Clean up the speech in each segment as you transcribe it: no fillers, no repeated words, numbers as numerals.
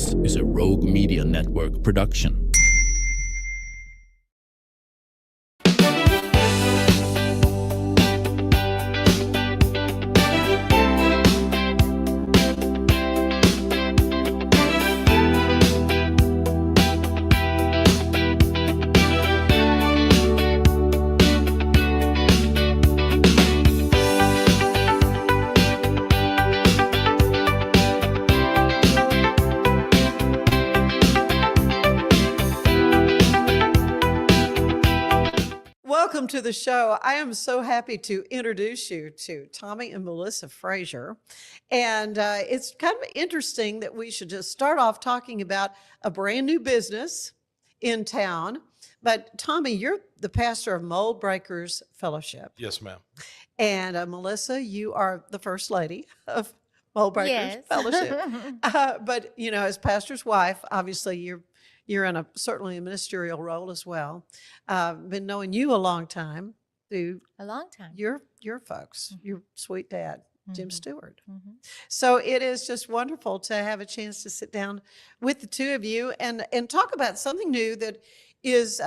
This is a Rogue Media Network production. Welcome to the show. I am so happy to introduce you to Tommy and Melissa Frazier. And it's kind of interesting that we should just start off talking about a brand new business in town. But Tommy, you're the pastor of Moldbreakers Fellowship. Yes, ma'am. And Melissa, you are the first lady of Moldbreakers Fellowship. But, you know, as pastor's wife, obviously you're in certainly a ministerial role as well. Been knowing you a long time through your folks, your sweet dad, Jim Stewart. So it is just wonderful to have a chance to sit down with the two of you and talk about something new that is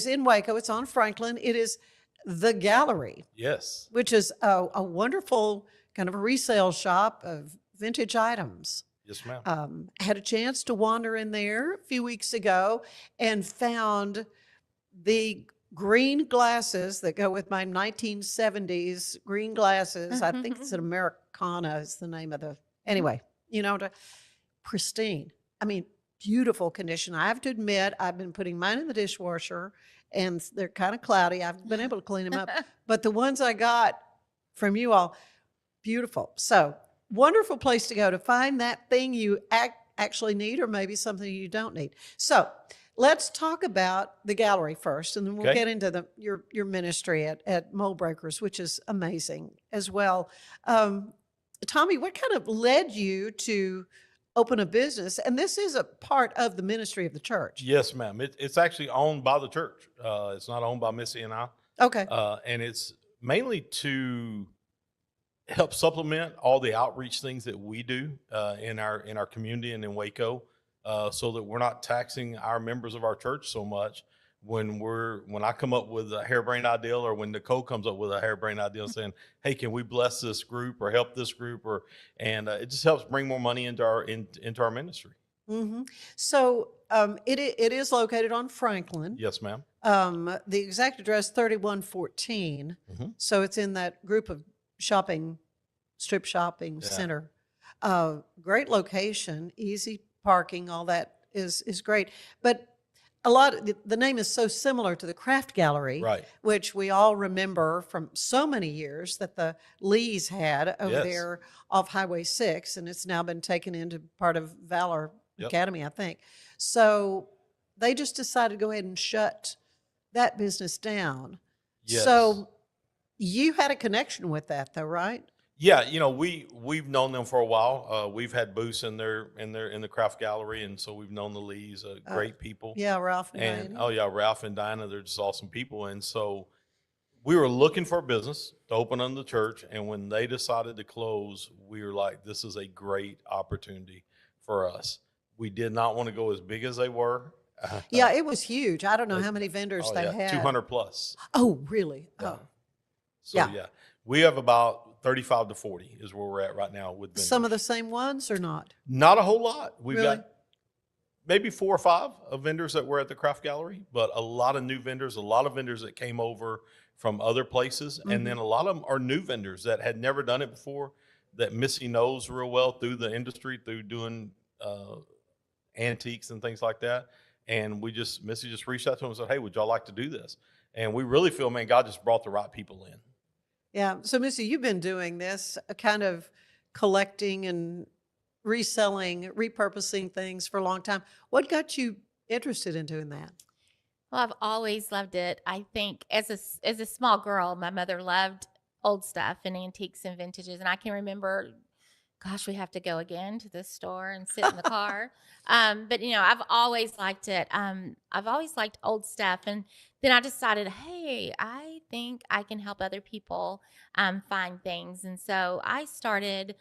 in Waco. It's on Franklin. It is the Gallery. Yes. Which is a wonderful kind of a resale shop of vintage items. Yes, ma'am. Had a chance to wander in there a few weeks ago and found the green glasses that go with my 1970s green glasses. I think it's an Americana is the name of anyway, you know, pristine. I mean, beautiful condition. I have to admit, I've been putting mine in the dishwasher and they're kind of cloudy. I've been able to clean them up, but the ones I got from you all, beautiful. So wonderful place to go to find that thing you actually need or maybe something you don't need. So let's talk about the gallery first, and then we'll get into your ministry at Moldbreakers, which is amazing as well. Tommy, what kind of led you to open a business? And this is a part of the ministry of the church. Yes, ma'am. It's actually owned by the church. It's not owned by Missy and I. Okay. And it's mainly to help supplement all the outreach things that we do in our community and in Waco, so that we're not taxing our members of our church so much when I come up with a harebrained idea, or when Nicole comes up with a harebrained idea saying, hey, can we bless this group or help this group, and it just helps bring more money into our ministry. Mm-hmm. So it is located on Franklin. Yes, ma'am. The exact address 3114. So it's in that group of strip shopping center. Great location, easy parking, all that is great. But the name is so similar to the Craft Gallery, right, which we all remember from so many years that the Lees had over there off Highway 6, and it's now been taken into part of Valor Academy, I think. So they just decided to go ahead and shut that business down. Yes. So you had a connection with that, though, right? Yeah, you know, we've known them for a while. We've had booths in the Craft Gallery, and so we've known the Lees, great people. Yeah, Ralph and Diana. Ralph and Diana, they're just awesome people. And so we were looking for a business to open on the church, and when they decided to close, we were like, this is a great opportunity for us. We did not want to go as big as they were. Yeah, it was huge. I don't know how many vendors they had. 200 plus. Oh, really? Yeah. Oh. So, we have about 35 to 40 is where we're at right now with vendors. Some of the same ones or not? Not a whole lot. We've Really? got maybe 4 or 5 of vendors that were at the Craft Gallery, but a lot of new vendors, a lot of vendors that came over from other places. And then a lot of them are new vendors that had never done it before, that Missy knows real well through the industry, through doing antiques and things like that. And Missy just reached out to them and said, hey, would y'all like to do this? And we really feel, man, God just brought the right people in. Yeah. So, Missy, you've been doing this kind of collecting and reselling, repurposing things for a long time. What got you interested in doing that? Well, I've always loved it. I think as a small girl, my mother loved old stuff and antiques and vintages. And I can remember, gosh, we have to go again to this store and sit in the car. But, you know, I've always liked it. I've always liked old stuff. And then I decided, hey, I think I can help other people find things. And so I started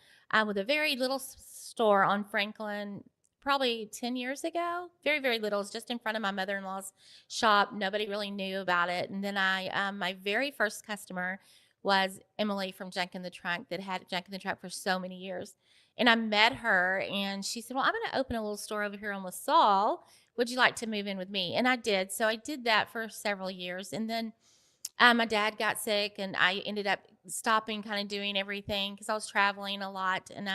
with a very little store on Franklin, probably 10 years ago. Very, very little. It was just in front of my mother-in-law's shop. Nobody really knew about it. And then my very first customer was Emily from Junk in the Trunk that had Junk in the Trunk for so many years. And I met her and she said, well, I'm going to open a little store over here on LaSalle. Would you like to move in with me? And I did. So I did that for several years. And then my dad got sick and I ended up stopping kind of doing everything because I was traveling a lot. And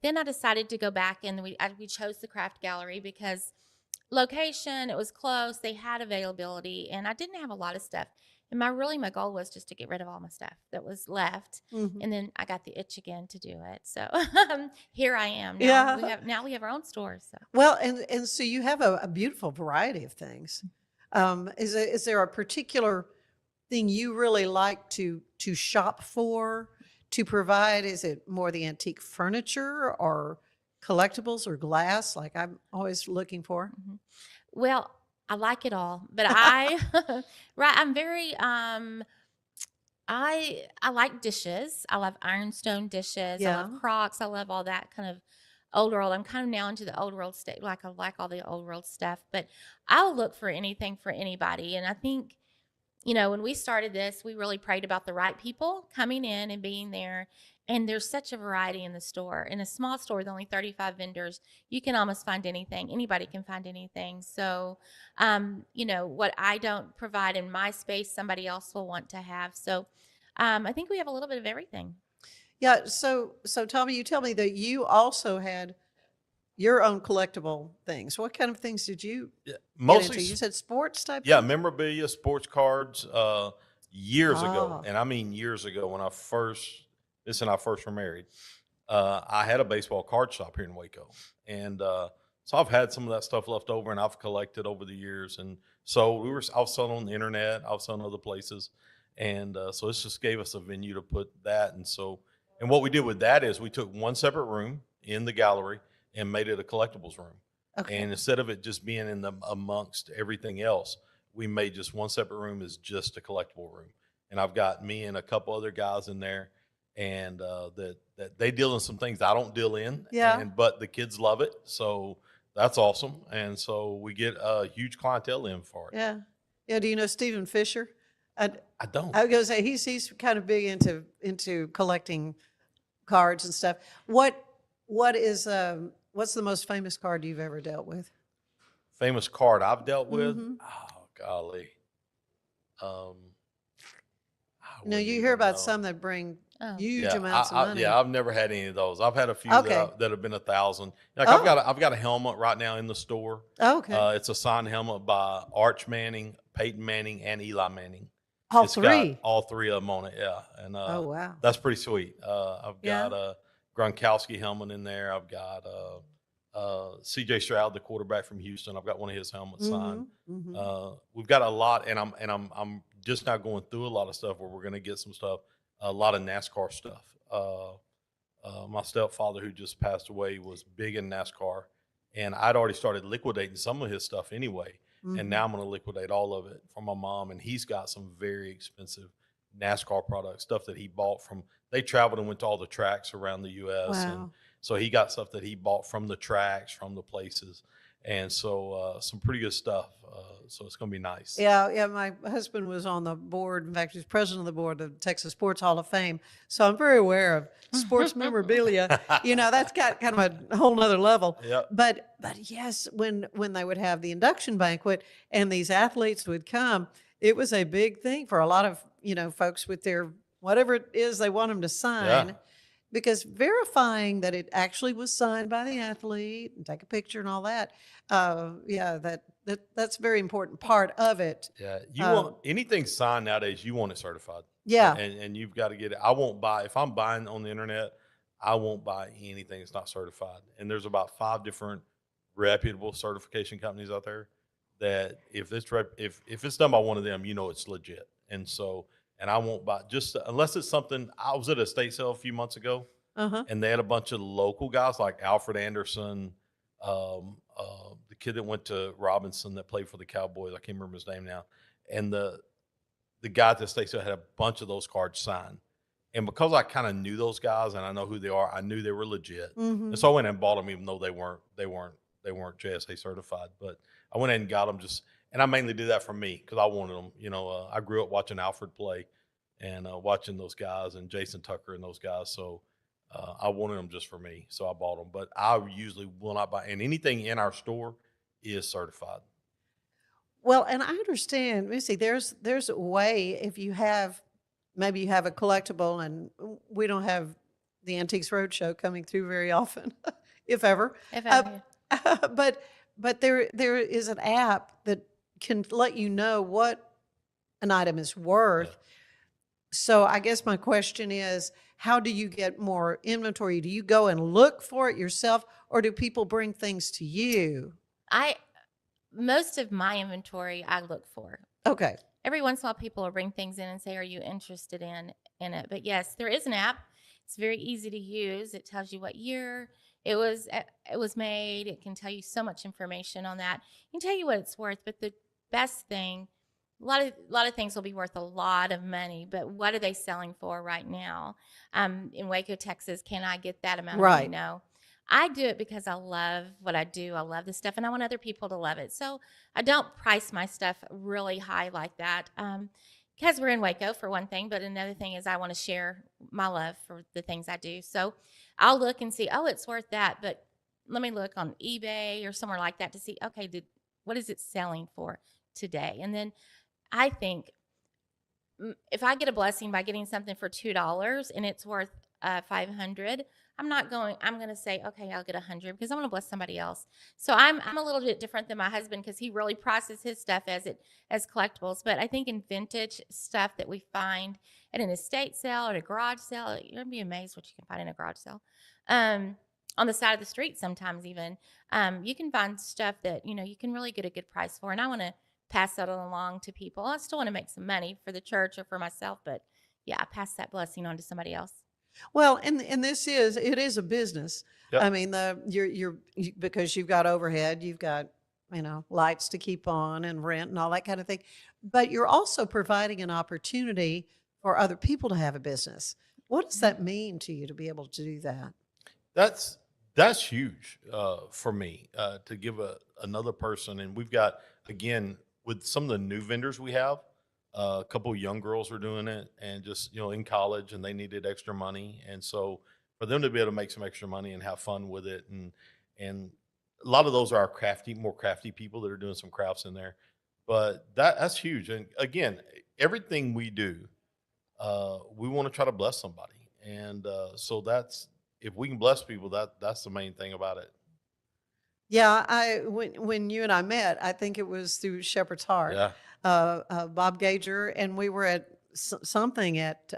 then I decided to go back and we chose the craft gallery because location, it was close, they had availability, and I didn't have a lot of stuff. And my goal was just to get rid of all my stuff that was left. Mhm. And then I got the itch again to do it. So here I am. Now we have our own store. So Well, and so you have a beautiful variety of things. Is there a particular thing you really like to shop for, to provide? Is it more the antique furniture or collectibles or glass like I'm always looking for? well, I like it all, but I'm very I like dishes. I love ironstone dishes. I love Yeah. crocks. I love all that kind of old world. I'm kind of now into the old world state. Like I like all the old world stuff, but I'll look for anything for anybody. And I think, when we started this, we really prayed about the right people coming in and being there. And there's such a variety in the store. In a small store with only 35 vendors, you can almost find anything. Anybody can find anything. So, what I don't provide in my space, somebody else will want to have. So, I think we have a little bit of everything. Yeah. So Tommy, you tell me that you also had your own collectible things. What kind of things did you get Mostly, into? You said sports type yeah, things? memorabilia, sports cards, years ago. Ah. And I mean years ago when this and I first were married, I had a baseball card shop here in Waco. And so I've had some of that stuff left over and I've collected over the years. And so I was selling on the internet, I was selling other places. And so this just gave us a venue to put that. And what we did with that is we took one separate room in the gallery and made it a collectibles room. Okay. And instead of it just being amongst everything else, we made just one separate room as just a collectible room. And I've got me and a couple other guys in there, and that they deal in some things I don't deal in. Yeah. But the kids love it, so that's awesome. And so we get a huge clientele in for it. Yeah. Yeah. Do you know Stephen Fisher? I don't. I was going to say he's kind of big into collecting cards and stuff. What's the most famous card you've ever dealt with? Famous card I've dealt with. Mhm. Oh golly. I You know, wouldn't you even hear about know. some that bring Oh. huge amounts of money. Yeah, I've never had any of those. I've had a few Okay. that have been 1,000. Like Oh. I've got a helmet right now in the store. Oh, okay. It's a signed helmet by Arch Manning, Peyton Manning, and Eli Manning. All It's three. got all three of them on it. Yeah, and Oh, wow. that's pretty sweet. I've Yeah. got a Gronkowski helmet in there. I've got C.J. Stroud, the quarterback from Houston. I've got one of his helmets signed. Mhm, mhm. We've got a lot, and I'm just now going through a lot of stuff where we're going to get some stuff, a lot of NASCAR stuff. My stepfather, who just passed away, was big in NASCAR, and I'd already started liquidating some of his stuff anyway. Mhm. And now I'm going to liquidate all of it from my mom, and he's got some very expensive NASCAR products, stuff that he bought from. They traveled and went to all the tracks around the U.S. and Wow. so he got stuff that he bought from the tracks, from the places, and so some pretty good stuff. So it's going to be nice. Yeah, yeah. My husband was on the board. In fact, he's president of the board of the Texas Sports Hall of Fame. So I'm very aware of sports memorabilia. That's got kind of a whole nother level. Yep. But yes, when they would have the induction banquet and these athletes would come, it was a big thing for a lot of folks with their whatever it is they want them to sign. Yeah. Because verifying that it actually was signed by the athlete and take a picture and all that, that's a very important part of it. Yeah, you want anything signed nowadays, you want it certified. Yeah. And you've got to get it. I won't buy, if I'm buying on the internet, I won't buy anything that's not certified. And there's about 5 different reputable certification companies out there that if it's done by one of them, it's legit. And I won't buy just unless it's something. I was at a estate sale a few months ago, and they had a bunch of local guys like Alfred Anderson, the kid that went to Robinson that played for the Cowboys. I can't remember his name now. And the guy at the estate sale had a bunch of those cards signed. And because I kind of knew those guys and I know who they are, I knew they were legit. Mhm. And so I went and bought them, even though they weren't JSA certified. But I went ahead and got them and I mainly did that for me because I wanted them. I grew up watching Alfred play and watching those guys and Jason Tucker and those guys. So I wanted them just for me. So I bought them. But I usually will not buy, and anything in our store is certified. Well, and I understand, Missy, there's a way if maybe you have a collectible, and we don't have the Antiques Roadshow coming through very often, if ever. If ever. But there is an app that can let you know what an item is worth. Yeah. So I guess my question is, how do you get more inventory? Do you go and look for it yourself, or do people bring things to you? Most of my inventory I look for. Okay. Every once in a while, people will bring things in and say, "Are you interested in it?" But yes, there is an app. It's very easy to use. It tells you what year it was made. It can tell you so much information on that. It can tell you what it's worth. But the best thing, a lot of things will be worth a lot of money. But what are they selling for right now? In Waco, Texas, can I get that amount of money? No. I do it because I love what I do. I love this stuff, and I want other people to love it. So I don't price my stuff really high like that because we're in Waco, for one thing. But another thing is I want to share my love for the things I do. So I'll look and see, oh, it's worth that. But let me look on eBay or somewhere like that to see, okay, what is it selling for today? And then I think if I get a blessing by getting something for $2 and it's worth $500, I'm going to say, okay, I'll get 100 because I want to bless somebody else. So I'm a little bit different than my husband because he really processes his stuff as collectibles. But I think in vintage stuff that we find at an estate sale or a garage sale, you're going to be amazed what you can find in a garage sale. On the side of the street, sometimes even, you can find stuff that, you can really get a good price for. And I want to pass that along to people. I still want to make some money for the church or for myself, but yeah, I pass that blessing on to somebody else. Well, and it is a business. Yep. I mean, because you've got overhead, you've got, lights to keep on and rent and all that kind of thing. But you're also providing an opportunity for other people to have a business. What does that mean to you to be able to do that? That's huge for me to give another person. And we've got, again, with some of the new vendors we have, a couple of young girls are doing it and just, in college, and they needed extra money. And so for them to be able to make some extra money and have fun with it. And a lot of those are our more crafty people that are doing some crafts in there. But that's huge. And again, everything we do, we want to try to bless somebody. And so if we can bless people, that's the main thing about it. Yeah, when you and I met, I think it was through Shepherd's Heart. Yeah. Bob Gager, and we were at something at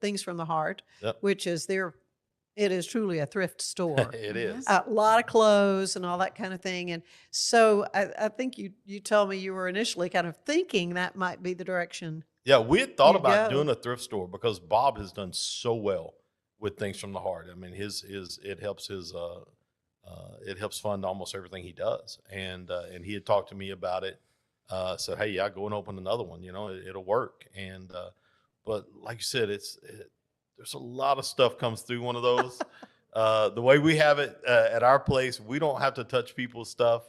Things from the Heart, Yep. which is it is truly a thrift store. It is. A lot of clothes and all that kind of thing. And so I think you told me you were initially kind of thinking that might be the direction. Yeah, we had thought about go. doing a thrift store because Bob has done so well with Things from the Heart. I mean, it helps fund almost everything he does. And he had talked to me about it. Said, hey, yeah, go and open another one. It'll work. And but like you said, there's a lot of stuff comes through one of those. The way we have it at our place, we don't have to touch people's stuff.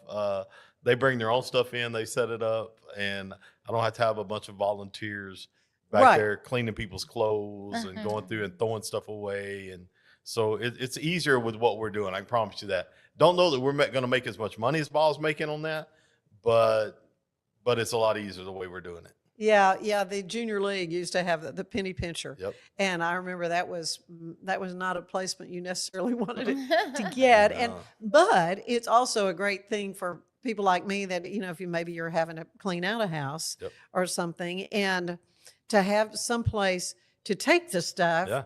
They bring their own stuff in, they set it up, and I don't have to have a bunch of volunteers back there cleaning people's clothes and going through and throwing stuff away. And so it's easier with what we're doing. I can promise you that. Don't know that we're going to make as much money as Bob's making on that, but it's a lot easier the way we're doing it. Yeah. The junior league used to have the penny pincher. Yep. And I remember that was not a placement you necessarily wanted it to get. No. But it's also a great thing for people like me that, if you're having to clean out a house or something, and to have some place to take the stuff. Yeah.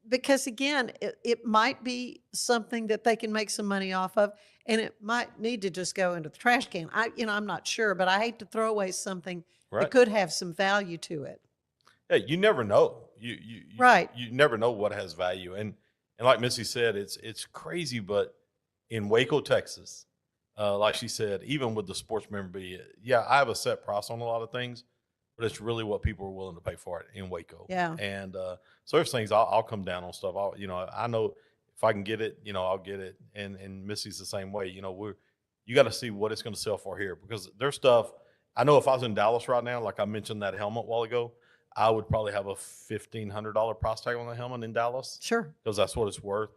Because again, it might be something that they can make some money off of, and it might need to just go into the trash can. I'm not sure, but I hate to throw away something that could have some value to it. Yeah, you never know. You never know what has value. And like Missy said, it's crazy, but in Waco, Texas, like she said, even with the sports memorabilia, I have a set price on a lot of things, but it's really what people are willing to pay for it in Waco. Yeah. And so there's things I'll come down on stuff. I know if I can get it, I'll get it. And Missy's the same way. you got to see what it's going to sell for here, because there's stuff. I know if I was in Dallas right now, like I mentioned that helmet a while ago, I would probably have a $1,500 price tag on the helmet in Dallas. Sure. Because that's what it's worth.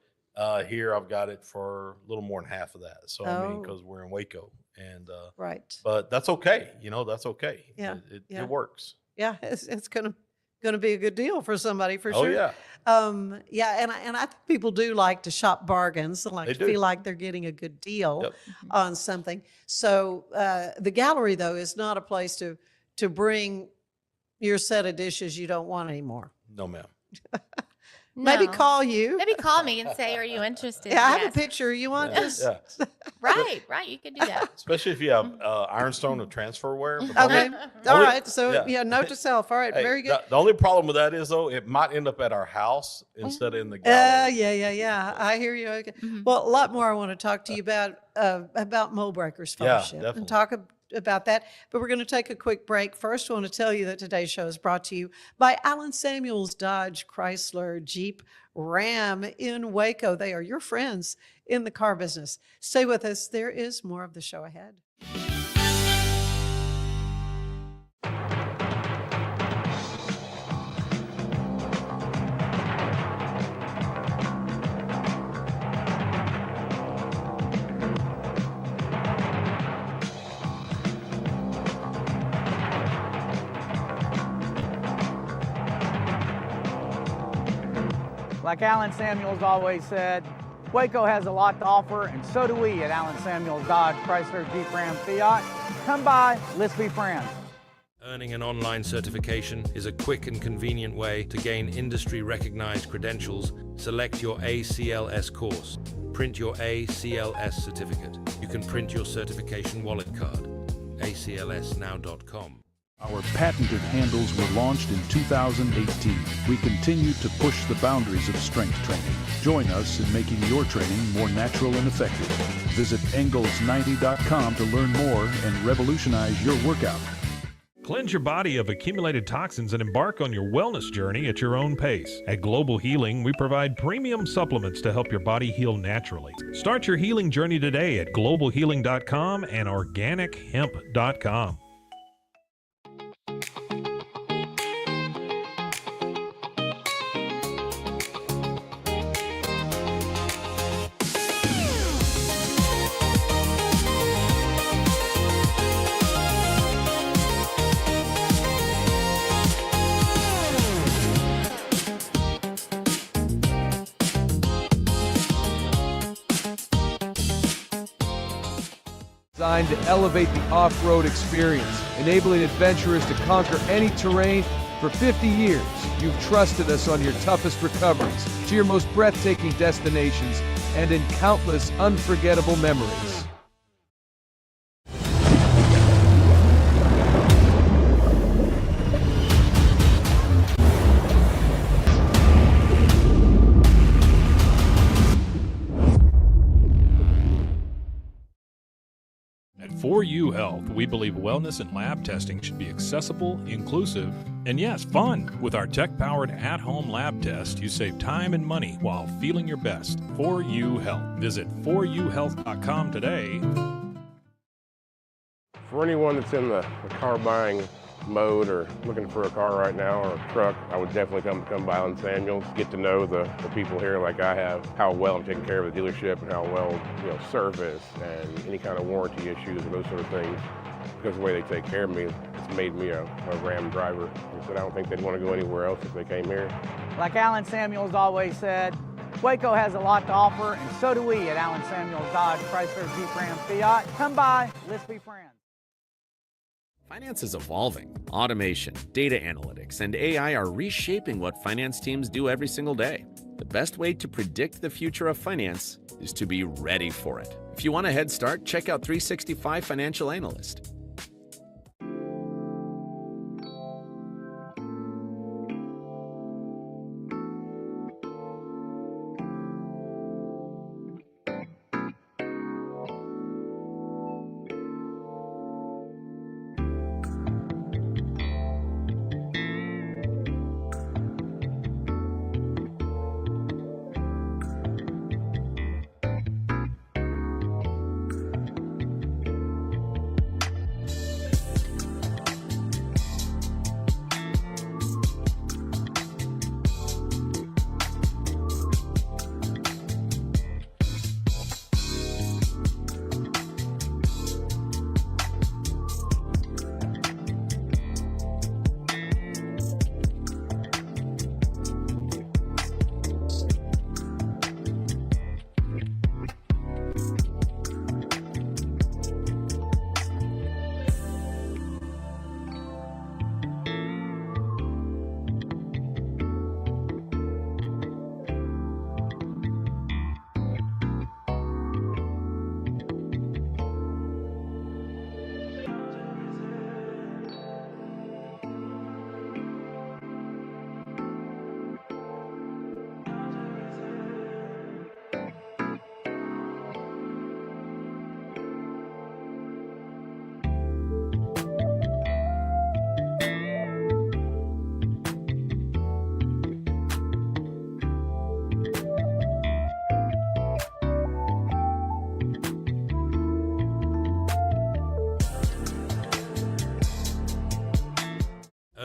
Here, I've got it for a little more than half of that. So, I mean, because we're in Waco. And right. But that's okay. That's okay. Yeah. It works. Yeah. It's going to be a good deal for somebody for sure. Oh, yeah. Yeah. And I think people do like to shop bargains and like They to do. feel like they're getting a good deal Yep. on something. So the gallery, though, is not a place to bring your set of dishes you don't want anymore. No, ma'am. Maybe No. call you. Maybe call me and say, "Are you interested?" Yeah, I have a Yes. picture. You want Yeah. this? Yeah. Right. You could do that. Especially if you have Ironstone of transferware. Okay. All Only- right. So yeah. yeah, note to self. All right. Hey, Very good. The only problem with that is, though, it might end up at our house instead of in the gallery. Yeah. I hear you. Okay. Mhm. Well, a lot more I want to talk to you about Moldbreakers Fellowship definitely. and talk about that. But we're going to take a quick break. First, I want to tell you that today's show is brought to you by Allen Samuels Dodge Chrysler Jeep Ram in Waco. They are your friends in the car business. Stay with us. There is more of the show ahead. Like Allen Samuels always said, Waco has a lot to offer, and so do we at Allen Samuels Dodge Chrysler Jeep Ram Fiat. Come by, let's be friends. Earning an online certification is a quick and convenient way to gain industry-recognized credentials. Select your ACLS course. Print your ACLS certificate. You can print your certification wallet card. aclsnow.com. Our patented handles were launched in 2018. We continue to push the boundaries of strength training. Join us in making your training more natural and effective. Visit Engels90.com to learn more and revolutionize your workout. Cleanse your body of accumulated toxins and embark on your wellness journey at your own pace. At Global Healing, we provide premium supplements to help your body heal naturally. Start your healing journey today at globalhealing.com and organichemp.com. Designed to elevate the off-road experience, enabling adventurers to conquer any terrain. For 50 years, you've trusted us on your toughest recoveries, to your most breathtaking destinations, and in countless unforgettable memories. At 4U Health, we believe wellness and lab testing should be accessible, inclusive, and yes, fun. With our tech-powered at-home lab test, you save time and money while feeling your best. 4U Health. Visit 4uhealth.com today. For anyone that's in the car buying mode or looking for a car right now or a truck, I would definitely come by Allen Samuels, get to know the people here like I have, how well I'm taking care of the dealership and how well, service and any kind of warranty issues or those sort of things. Because of the way they take care of me, it's made me a Ram driver. And so I don't think they'd want to go anywhere else if they came here. Like Allen Samuels always said, Waco has a lot to offer, and so do we at Allen Samuels Dodge Chrysler Jeep Ram Fiat. Come by, let's be friends. Finance is evolving. Automation, data analytics, and AI are reshaping what finance teams do every single day. The best way to predict the future of finance is to be ready for it. If you want a head start, check out 365 Financial Analyst.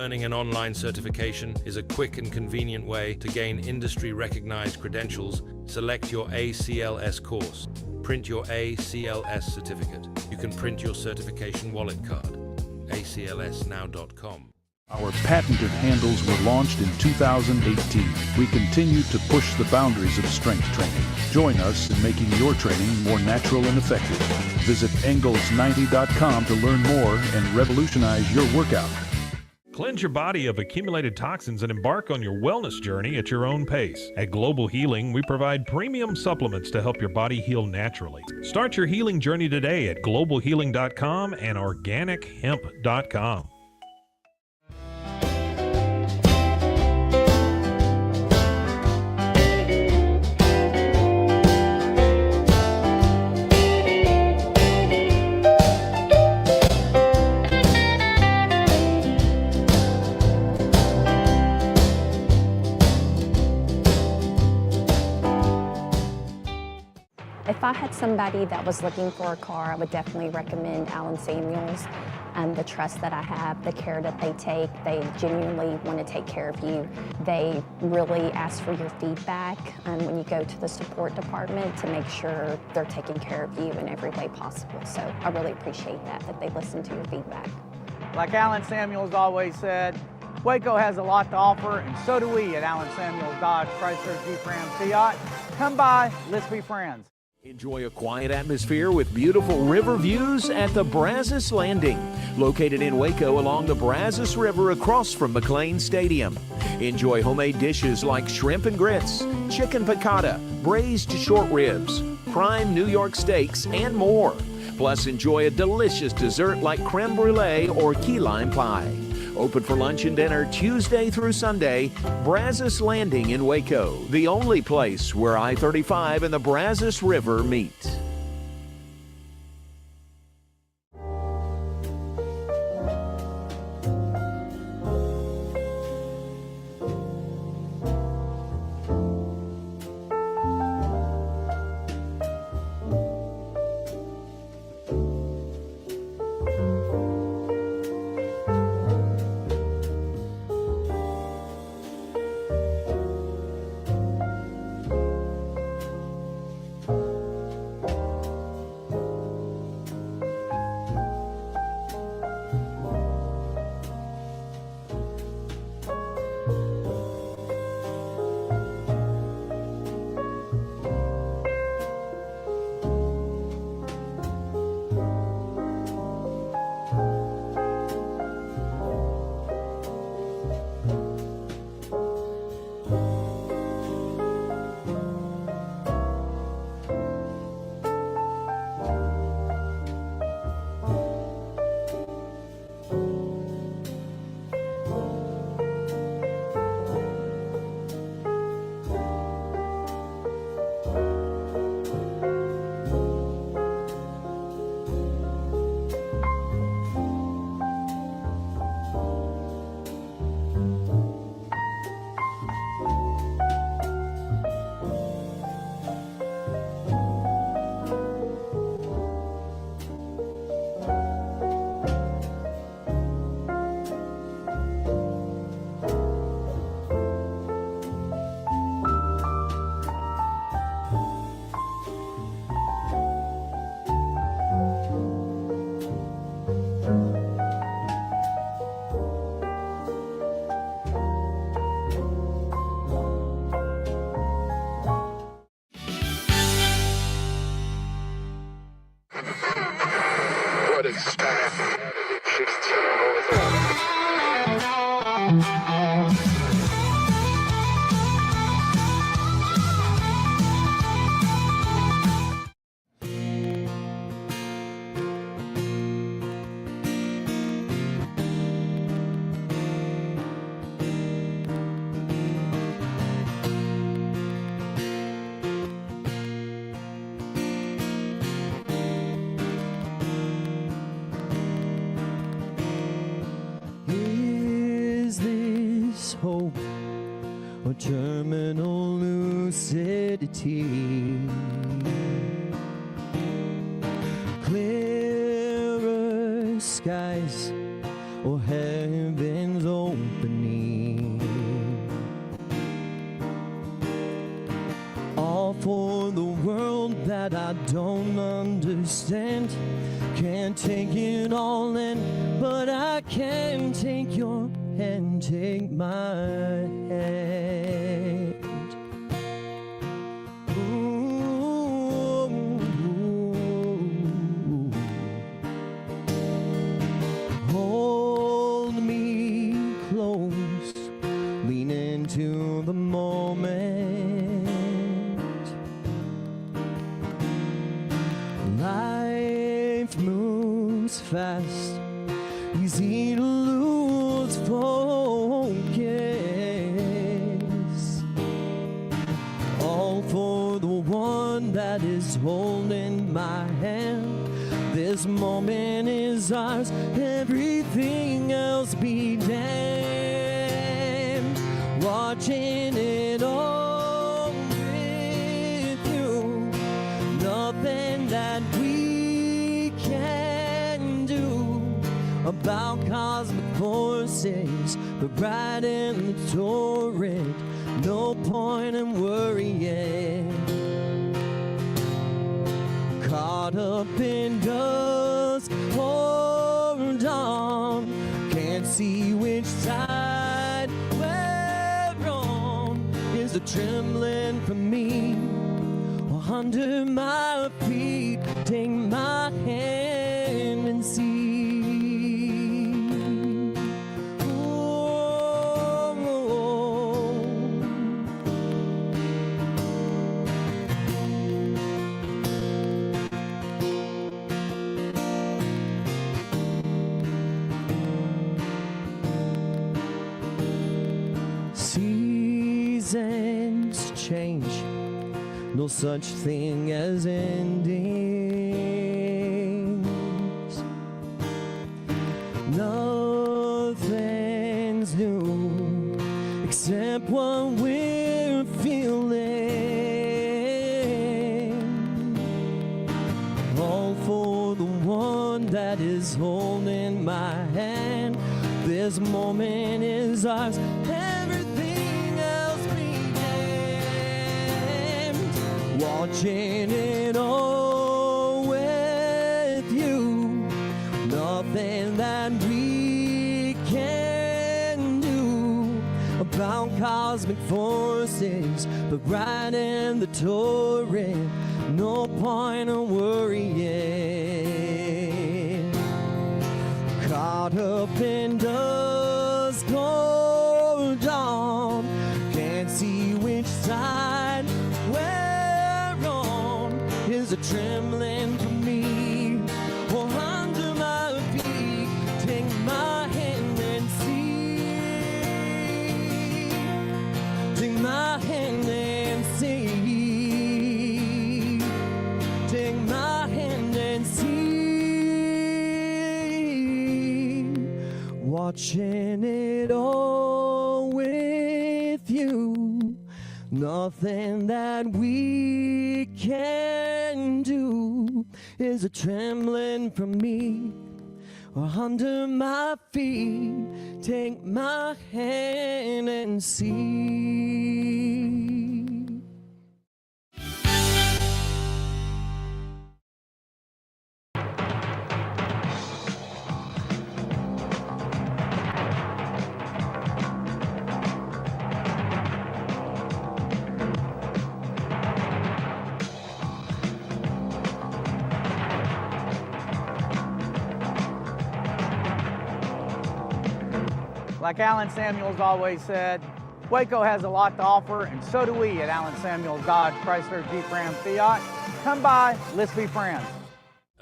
Earning an online certification is a quick and convenient way to gain industry-recognized credentials. Select your ACLS course. Print your ACLS certificate. You can print your certification wallet card. aclsnow.com. Our patented handles were launched in 2018. We continue to push the boundaries of strength training. Join us in making your training more natural and effective. Visit Engels90.com to learn more and revolutionize your workout. Cleanse your body of accumulated toxins and embark on your wellness journey at your own pace. At Global Healing, we provide premium supplements to help your body heal naturally. Start your healing journey today at globalhealing.com and organichemp.com. If I had somebody that was looking for a car, I would definitely recommend Allen Samuels. The trust that I have, the care that they take, they genuinely want to take care of you. They really ask for your feedback when you go to the support department to make sure they're taking care of you in every way possible. So I really appreciate that they listen to your feedback. Like Allen Samuels always said, Waco has a lot to offer, and so do we at Allen Samuels Dodge Chrysler Jeep Ram Fiat. Come by, let's be friends. Enjoy a quiet atmosphere with beautiful river views at the Brazos Landing, located in Waco along the Brazos River across from McLean Stadium. Enjoy homemade dishes like shrimp and grits, chicken piccata, braised short ribs, prime New York steaks, and more. Plus, enjoy a delicious dessert like creme brulee or key lime pie. Open for lunch and dinner Tuesday through Sunday. Brazos Landing in Waco, the only place where I-35 and the Brazos River meet. hope or terminal lucidity. Clearer skies or heaven's own all for the world that I don't understand. Can't take it all in, but I can take your hand, take my hand. Ooh. Hold me close, lean into the moment. Life moves fast, easy to lose focus. All for the one that is holding my hand. This moment is ours, everything else be damned. Watching it all with you, nothing that we can do about cosmic forces, the bright and the torrent. No point in worrying. Caught up in dust, hold on. Can't see which side we're on. Is the trembling from me or under my feet? Take my hand and see. Seasons change, no such thing as endings. Nothing's new except what we're feeling. All for the one that is holding my hand. This moment is ours. Everything else be damned. Watching it all with you. Nothing that we can do about cosmic forces, the bright and the torrent. No point in worrying. Caught up in dust, hold on. Can't see which side we're on. Is a trembling for me or under my feet? Take my hand and see. Take my hand and see. Take my hand and see. Watching it all with you. Nothing that we can do is a trembling from me or under my feet. Take my hand and see. Like Alan Samuels always said, Waco has a lot to offer, and so do we at Alan Samuels Dodge Chrysler Jeep Ram Fiat. Come by, let's be friends.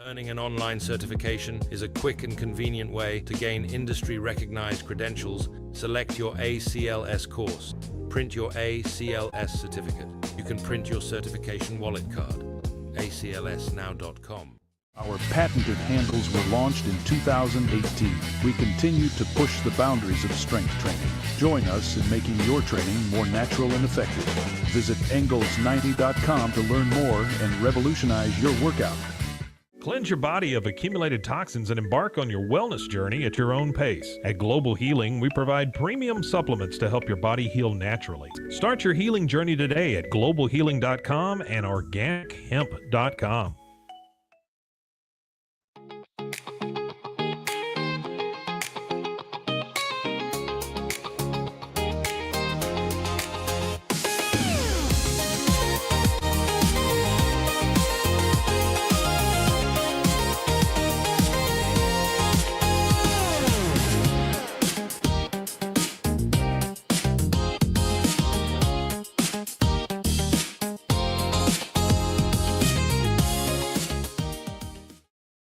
Earning an online certification is a quick and convenient way to gain industry-recognized credentials. Select your ACLS course. Print your ACLS certificate. You can print your certification wallet card. aclsnow.com. Our patented handles were launched in 2018. We continue to push the boundaries of strength training. Join us in making your training more natural and effective. Visit Engels90.com to learn more and revolutionize your workout. Cleanse your body of accumulated toxins and embark on your wellness journey at your own pace. At Global Healing, we provide premium supplements to help your body heal naturally. Start your healing journey today at globalhealing.com and organichemp.com.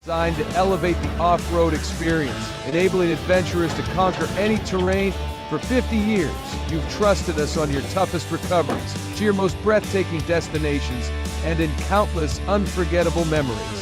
Designed to elevate the off-road experience, enabling adventurers to conquer any terrain. For 50 years, you've trusted us on your toughest recoveries, to your most breathtaking destinations, and in countless unforgettable memories.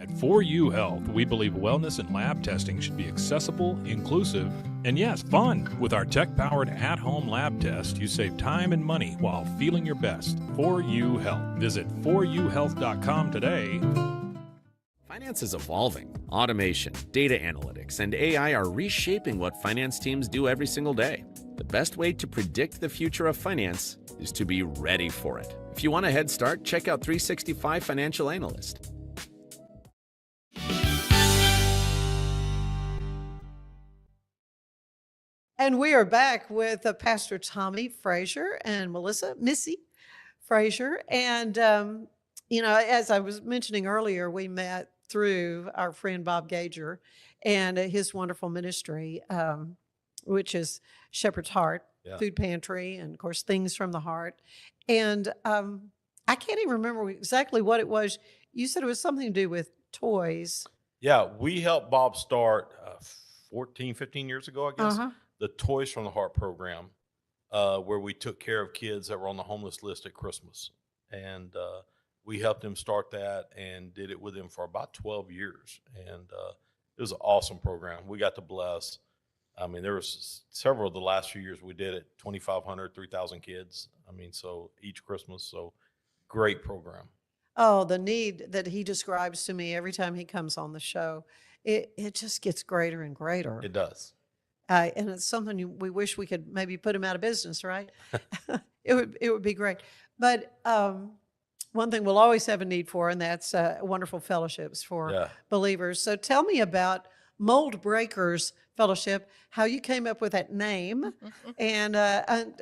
At 4U Health, we believe wellness and lab testing should be accessible, inclusive, and yes, fun. With our tech-powered at-home lab test, you save time and money while feeling your best. 4U Health. Visit 4uhealth.com today. Finance is evolving. Automation, data analytics, and AI are reshaping what finance teams do every single day. The best way to predict the future of finance is to be ready for it. If you want a head start, check out 365 Financial Analyst. And we are back with Pastor Tommy Frazier and Missy Frazier. And, as I was mentioning earlier, we met through our friend Bob Gager and his wonderful ministry, which is Shepherd's Heart, Food Pantry, and, of course, Things from the Heart. And I can't even remember exactly what it was. You said it was something to do with toys. Yeah, we helped Bob start 14, 15 years ago, I guess. Uh-huh. The Toys from the Heart program, where we took care of kids that were on the homeless list at Christmas. And we helped him start that and did it with him for about 12 years. And it was an awesome program. We got to bless. I mean, there was several of the last few years we did it, 2,500, 3,000 kids. I mean, so each Christmas. So great program. Oh, the need that he describes to me every time he comes on the show, it just gets greater and greater. It does. And it's something we wish we could maybe put him out of business, right? It would be great. But one thing we'll always have a need for, and that's wonderful fellowships for believers. So tell me about Moldbreakers Fellowship, how you came up with that name, and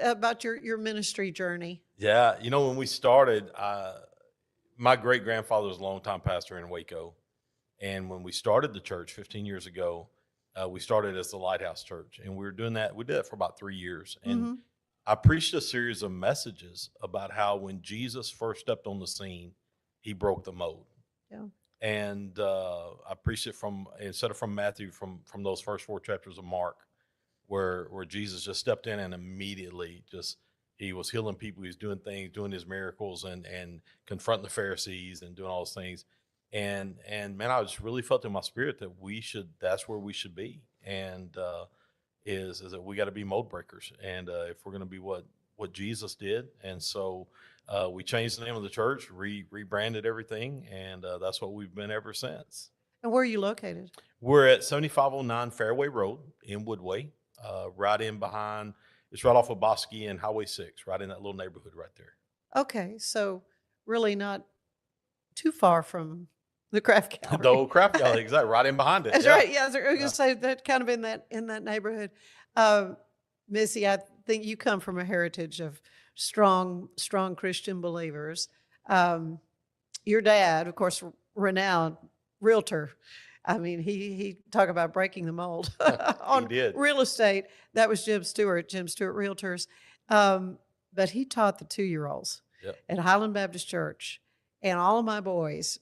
about your ministry journey. Yeah, when we started, my great-grandfather was a longtime pastor in Waco. And when we started the church 15 years ago, we started as the Lighthouse Church, and we were doing that. We did it for about 3 years. And I preached a series of messages about how when Jesus first stepped on the scene, he broke the mold. Yeah. And I preached it instead of from Matthew, from those first 4 chapters of Mark, where Jesus just stepped in and immediately he was healing people. He was doing things, doing his miracles and confronting the Pharisees and doing all those things. And man, I just really felt in my spirit that that's where we should be. And is that we got to be mold breakers. And if we're going to be what Jesus did. And so we changed the name of the church, rebranded everything. And that's what we've been ever since. And where are you located? We're at 7509 Fairway Road in Woodway, right in behind, it's right off of Bosque and Highway 6, right in that little neighborhood right there. Okay. So really not too far from the craft gallery. The old craft gallery, exactly, right in behind it. That's right. Yeah, I was going to say that kind of in that neighborhood. Missy, I think you come from a heritage of strong Christian believers. Your dad, of course, renowned realtor. I mean, he talked about breaking the mold on real estate. That was Jim Stewart Realtors. But he taught the 2-year-olds at Highland Baptist Church, and all of my boys.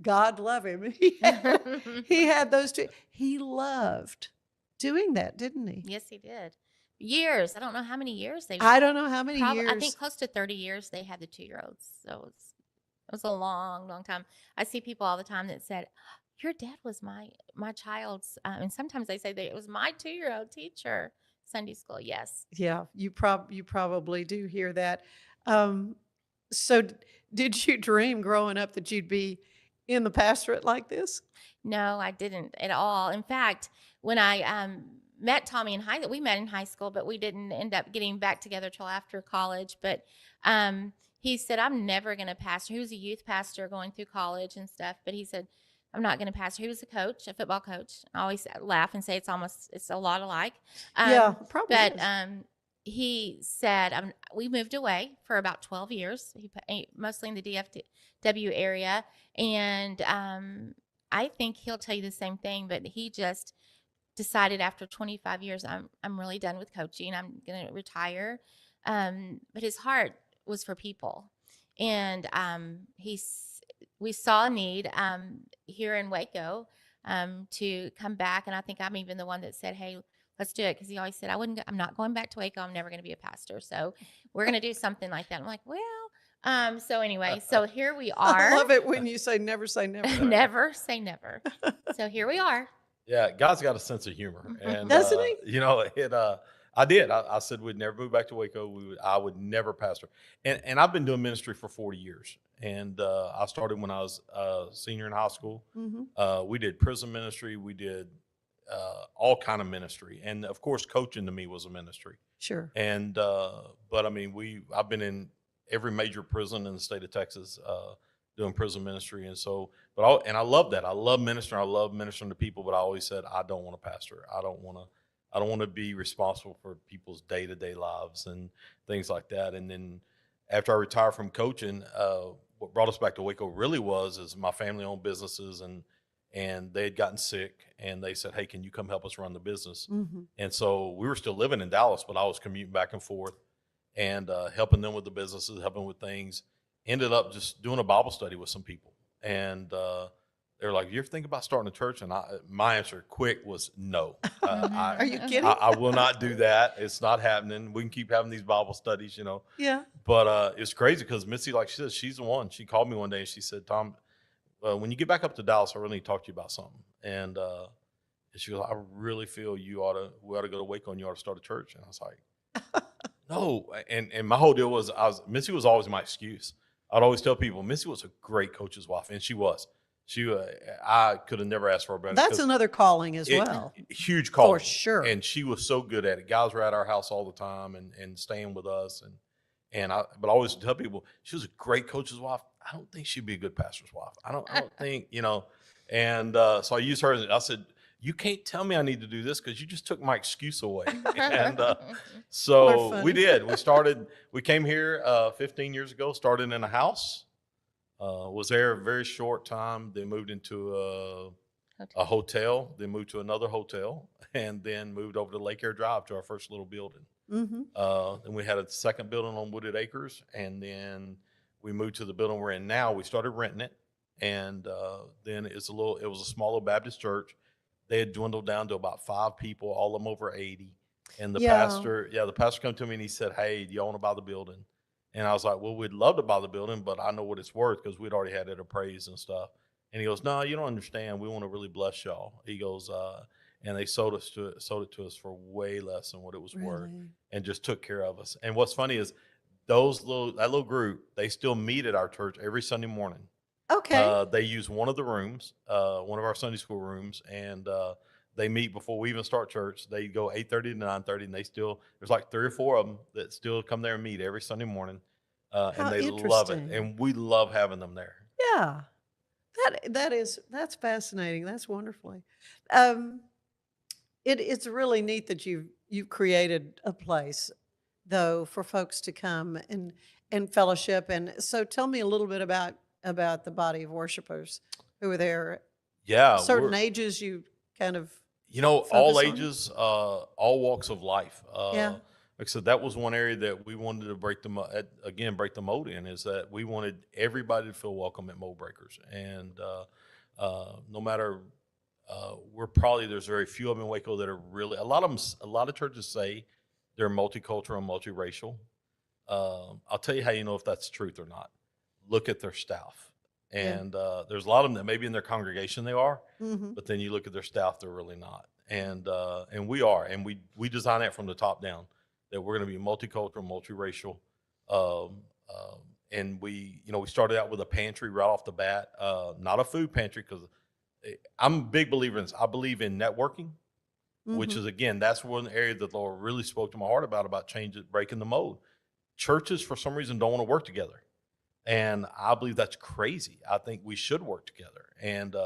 God love him. He had those two. He loved doing that, didn't he? Yes, he did. Years. I don't know how many years they. I don't know how many years. I think close to 30 years they had the 2-year-olds. So it's It was a long, long time. I see people all the time that said, "Your dad was my child's," and sometimes they say that it was my 2-year-old teacher, Sunday school. Yes. Yeah, you probably do hear that. Um, so did you dream growing up that you'd be in the pastorate like this? No, I didn't at all. In fact, when I met Tommy in high, we met in high school, but we didn't end up getting back together till after college. But he said, "I'm never going to pastor." He was a youth pastor going through college and stuff, but he said, "I'm not going to pastor." He was a coach, a football coach. I always laugh and say it's a lot alike. Yeah, probably But is. he said, we moved away for about 12 years, mostly in the DFW area. And I think he'll tell you the same thing, but he just decided after 25 years, I'm really done with coaching. I'm going to retire. But his heart was for people. And we saw a need here in Waco to come back. And I think I'm even the one that said, "Hey, let's do it." Because he always said, I'm not going back to Waco. I'm never going to be a pastor. So we're going to do something like that. I'm like, well, so anyway, so here we are. I love it when you say never say never. Never say never. So here we are. Yeah, God's got a sense of humor, and Doesn't he? you know, I did. I said we'd never move back to Waco. I would never pastor, and I've been doing ministry for 40 years. And I started when I was a senior in high school. Mm-hmm. We did prison ministry. We did all kind of ministry, and of course, coaching to me was a ministry. Sure. And but I mean, I've been in every major prison in the state of Texas doing prison ministry, and so, and I love that. I love ministering. I love ministering to people, but I always said I don't want to pastor. I don't want to be responsible for people's day-to-day lives and things like that. And then after I retired from coaching, what brought us back to Waco really is my family owned businesses, and they had gotten sick, and they said, "Hey, can you come help us run the business?" Mm-hmm. And so we were still living in Dallas, but I was commuting back and forth and helping them with the businesses, helping with things. Ended up just doing a Bible study with some people, and they were like, "You ever think about starting a church?" And my answer quick was no. Are you kidding? I will not do that. It's not happening. We can keep having these Bible studies, Yeah. But it's crazy because Missy, like she said, she's the one. She called me one day and she said, "Tom, when you get back up to Dallas, I really need to talk to you about something." And she goes, "I really feel we ought to go to Waco and you ought to start a church." And I was like, "No." And my whole deal was Missy was always my excuse. I'd always tell people Missy was a great coach's wife, and she was. I could have never asked for a better. That's another calling as well. Huge calling. For sure. And she was so good at it. Guys were at our house all the time and staying with us. But I always tell people she was a great coach's wife. I don't think she'd be a good pastor's wife. I don't think, And so I used her. I said, "You can't tell me I need to do this because you just took my excuse away." And so we did. We came here 15 years ago, started in a house. Was there a very short time. Then moved into a hotel. Then moved to another hotel, and then moved over to Lake Air Drive to our first little building. Mm-hmm. Then we had a second building on Wooded Acres, and then we moved to the building we're in now. We started renting it, and then it was a smaller Baptist church. They had dwindled down to about 5 people, all of them over 80. And the pastor came to me and he said, "Hey, do y'all want to buy the building?" And I was like, "Well, we'd love to buy the building, but I know what it's worth," because we'd already had it appraised and stuff. And he goes, "No, you don't understand. We want to really bless y'all." He goes, and they sold it to us for way less than what it was worth, and just took care of us. And what's funny is that little group, they still meet at our church every Sunday morning. Okay. They use one of the rooms, one of our Sunday school rooms, and they meet before we even start church. They go 8:30 to 9:30, and there's like 3 or 4 of them that still come there and meet every Sunday morning, and they love it, and we love having them there. Yeah. That's fascinating. That's wonderfully. It's really neat that you've created a place though for folks to come and fellowship. And so tell me a little bit about the body of worshipers who are there. Yeah. Certain ages you kind of all ages, all walks of life. Yeah. Like I said, that was one area that we wanted to break the mold in, is that we wanted everybody to feel welcome at Moldbreakers. And no matter, there's very few of them in Waco that are really, a lot of churches say they're multicultural and multiracial. I'll tell you how you know if that's the truth or not. look at their staff. Yeah. And there's a lot of them that maybe in their congregation they are, Mm-hmm. but then you look at their staff, they're really not. And we are, and we design that from the top down, that we're going to be multicultural, multiracial. And we started out with a pantry right off the bat, not a food pantry, because I'm a big believer in this. I believe in networking, which Mm-hmm. is, again, that's one area that the Lord really spoke to my heart about changing, breaking the mold. Churches, for some reason, don't want to work together. And I believe that's crazy. I think we should work together. And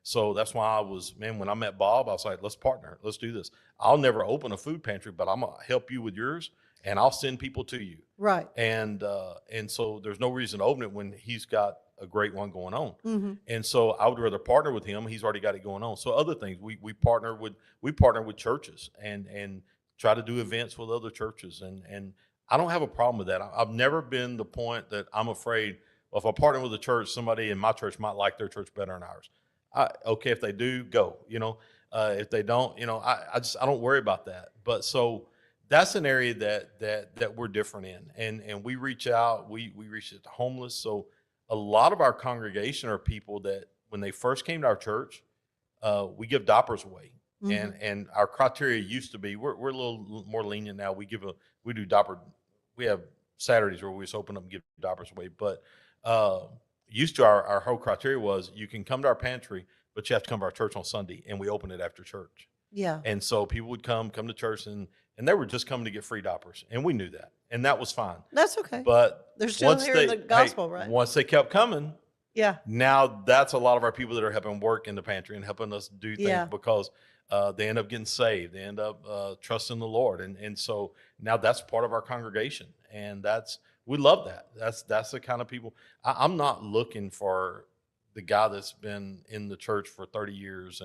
so that's why when I met Bob, I was like, let's partner. Let's do this. I'll never open a food pantry, but I'm going to help you with yours, and I'll send people to you. Right. And so there's no reason to open it when he's got a great one going on. Mm-hmm. And so I would rather partner with him. He's already got it going on. So other things, we partner with churches and try to do events with other churches. And I don't have a problem with that. I've never been the point that I'm afraid, well, if I partner with a church, somebody in my church might like their church better than ours. Okay, if they do, go. If they don't, I don't worry about that. But so that's an area that we're different in, and we reach out. We reach out to homeless. So a lot of our congregation are people that when they first came to our church, we give diapers away. Mm-hmm. And our criteria used to be, we're a little more lenient now. We do diaper. We have Saturdays where we just open up and give diapers away. But used to our whole criteria was you can come to our pantry, but you have to come to our church on Sunday, and we open it after church. Yeah. And so people would come to church, and they were just coming to get free diapers, and we knew that, and that was fine. That's okay. But They're still hearing the gospel, right? Once they kept coming, Yeah. now that's a lot of our people that are helping work in the pantry and helping us do things Yeah. because they end up getting saved. They end up trusting the Lord. And so now that's part of our congregation. And we love that. That's the kind of people. I'm not looking for the guy that's been in the church for 30 years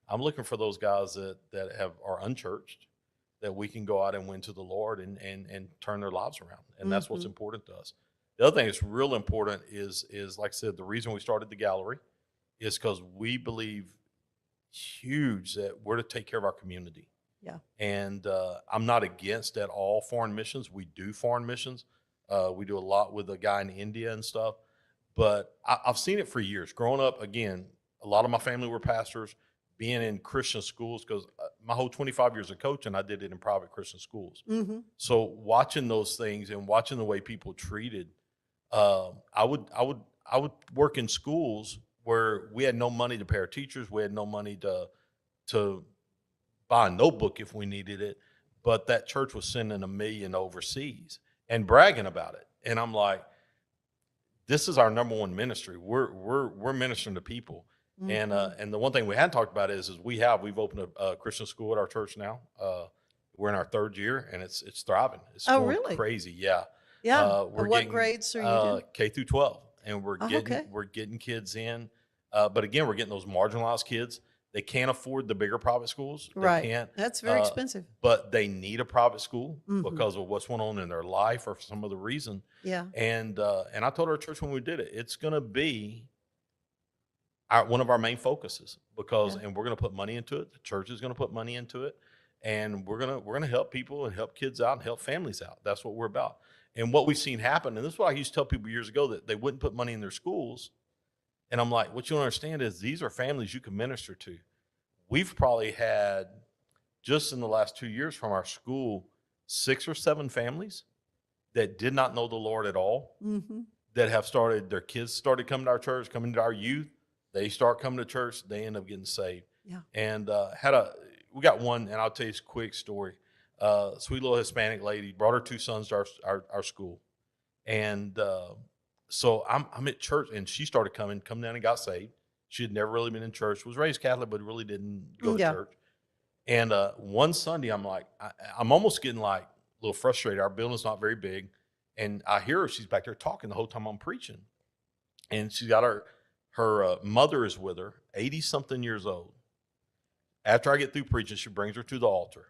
I'm looking for those guys that are unchurched, that we can go out and win to the Lord and turn their lives around. And that's what's important to us. The other thing that's real important is like I said, the reason we started the gallery is because we believe huge that we're to take care of our community. Yeah. And I'm not against at all foreign missions. We do foreign missions. We do a lot with a guy in India and stuff. But I've seen it for years. Growing up, again, a lot of my family were pastors, being in Christian schools, because my whole 25 years of coaching, I did it in private Christian schools. Mm-hmm. So watching those things and watching the way people treated, I would work in schools where we had no money to pay our teachers. We had no money to buy a notebook if we needed it. But that church was sending $1 million overseas and bragging about it. And I'm like, this is our number one ministry. We're ministering to people. Mm-hmm. And the one thing we hadn't talked about is we've opened a Christian school at our church now. We're in our 3rd year, and it's thriving. It's going really? crazy. Yeah. Yeah. We're What getting, grades are you doing? K through 12, and we're Oh, getting okay. we're getting kids in. But again, we're getting those marginalized kids. They can't afford the bigger private schools. They Right. can't. That's very expensive. But they need a private school Mhm. because of what's going on in their life or for some other reason. Yeah. And I told our church when we did it, it's going to be one of our main focuses and we're going to put money into it. The church is going to put money into it, and we're going to help people and help kids out and help families out. That's what we're about. And what we've seen happen, and this is what I used to tell people years ago, that they wouldn't put money in their schools. And I'm like, what you don't understand is these are families you can minister to. We've probably had, just in the last 2 years from our school, 6 or 7 families that did not know the Lord at all, Mm-hmm. that have their kids started coming to our church, coming to our youth. They start coming to church, they end up getting saved. Yeah. And we got one, and I'll tell you a quick story. Sweet little Hispanic lady brought her 2 sons to our school. And so I'm at church, and she started come down and got saved. She had never really been in church, was raised Catholic, but really didn't go to church. And one Sunday, I'm like, I'm almost getting like a little frustrated. Our building's not very big. And I hear her, she's back there talking the whole time I'm preaching. And she's got her mother is with her, 80-something years old. After I get through preaching, she brings her to the altar.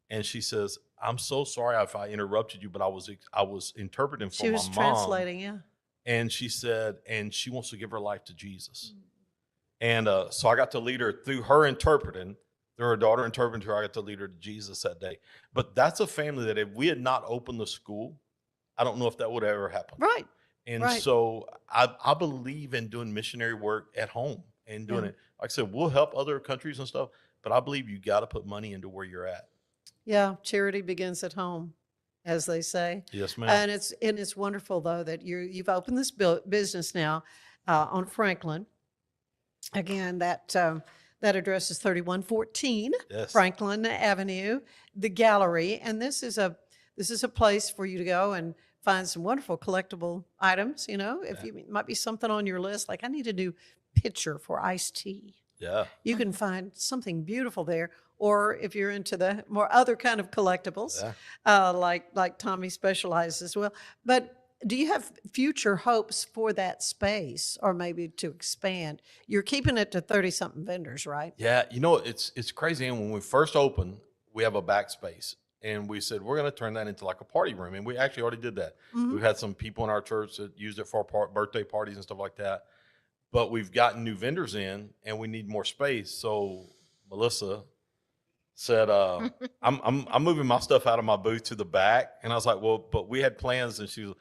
And she says, I'm so sorry if I interrupted you, but I was interpreting for my mom. She was translating, yeah. And she said, and she wants to give her life to Jesus. And so I got to lead her through her interpreting, through her daughter interpreting to her. I got to lead her to Jesus that day. But that's a family that if we had not opened the school, I don't know if that would ever happen. Right. And Right. so I believe in doing missionary work at home and doing Yeah. it. Like I said, we'll help other countries and stuff, but I believe you got to put money into where you're at. Yeah, charity begins at home, as they say. Yes, ma'am. And it's wonderful though that you've opened this business now on Franklin. Again, that address is 3114 Yes. Franklin Avenue, the gallery, and this is a place for you to go and find some wonderful collectible items. You know, if you might be something on your list, like I need a new pitcher for iced tea. Yeah. You can find something beautiful there. Or if you're into the more other kind of collectibles, like Tommy specializes as well. But do you have future hopes for that space, or maybe to expand? You're keeping it to 30-something vendors, right? Yeah, you know, it's crazy. And when we first opened, we have a back space, and we said we're going to turn that into like a party room, and we actually already did that. Mhm. We've had some people in our church that used it for birthday parties and stuff like that. But we've gotten new vendors in, and we need more space. So Melissa said, I'm moving my stuff out of my booth to the back. And I was like, well, but we had plans. And she was,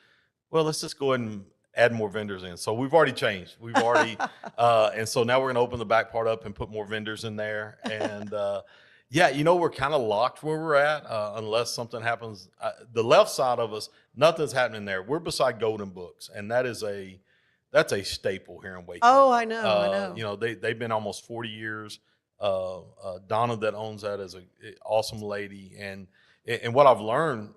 well, let's just go ahead and add more vendors in. So we've already changed. We've already, and so now we're going to open the back part up and put more vendors in there. And yeah, you know, we're kind of locked where we're at unless something happens. The left side of us, nothing's happening there. We're beside Golden Books, and that's a staple here in Waco. Oh, I know. You know, they've been almost 40 years. Donna that owns that is an awesome lady. And what I've learned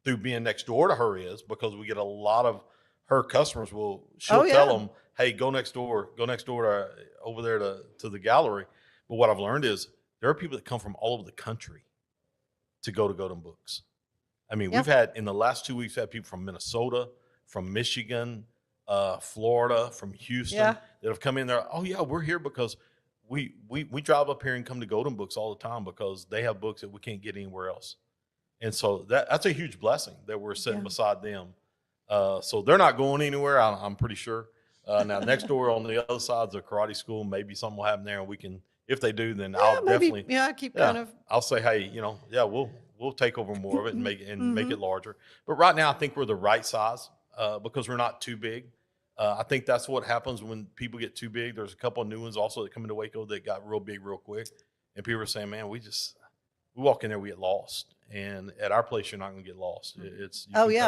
through being next door to her is because we get a lot of her customers she'll tell them, hey, go next door to, over there to the gallery. But what I've learned is there are people that come from all over the country to go to Golden Books. I mean, we've had, in the last 2 weeks, had people from Minnesota, from Michigan, Florida, from Houston that have come in there. Oh yeah, we're here because we drive up here and come to Golden Books all the time because they have books that we can't get anywhere else. And so that's a huge blessing that we're sitting beside them. So they're not going anywhere, I'm pretty sure. Now next door on the other side is a karate school. Maybe something will happen there, and we can, if they do, then I'll definitely kind of. I'll say, hey, you know, we'll take over more of it and make it larger. But right now, I think we're the right size because we're not too big. I think that's what happens when people get too big. There's a couple of new ones also that come into Waco that got real big real quick, and people are saying, man, we walk in there, we get lost. And at our place, you're not going to get lost.